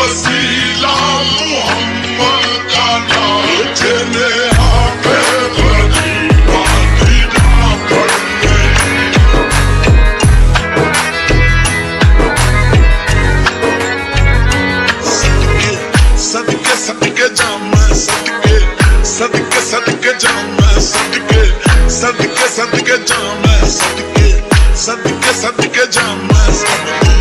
वसीला मोहम्मद का नाम चले आके गरीबा दीना पढ़ने सदके सदके जाम सदके सदके सदके जाम सदके सदके सदके जाम सदके सदके सदके जाम सदके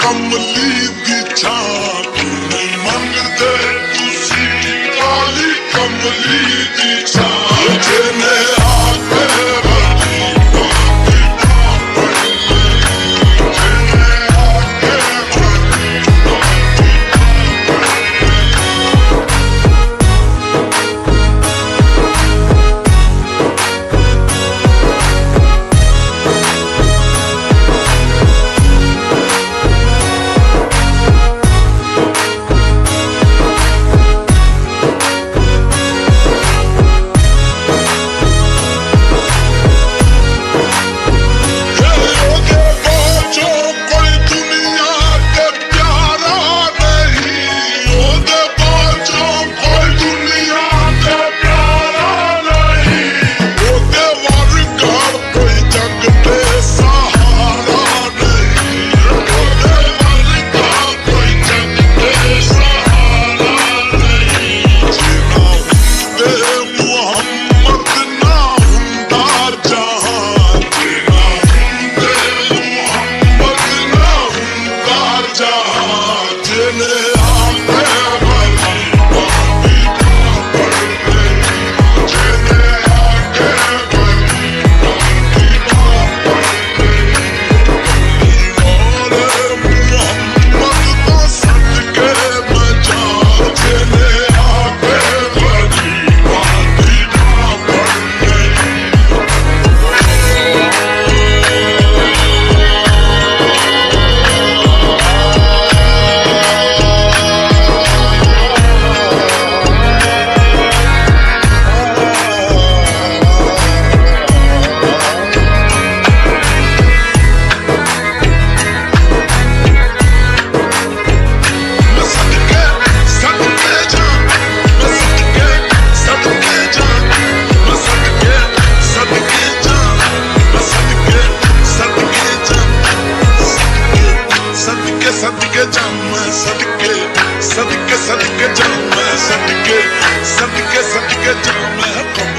कमली दी छाप नहीं मंगते तुसी काली कमली दी छाप जिन्हें आके गरीबा दीना पढ़ने जिन्हें आके गरीबा दीना सदके जाम सदके सदके सदके जाम सदके सदके सदके जाम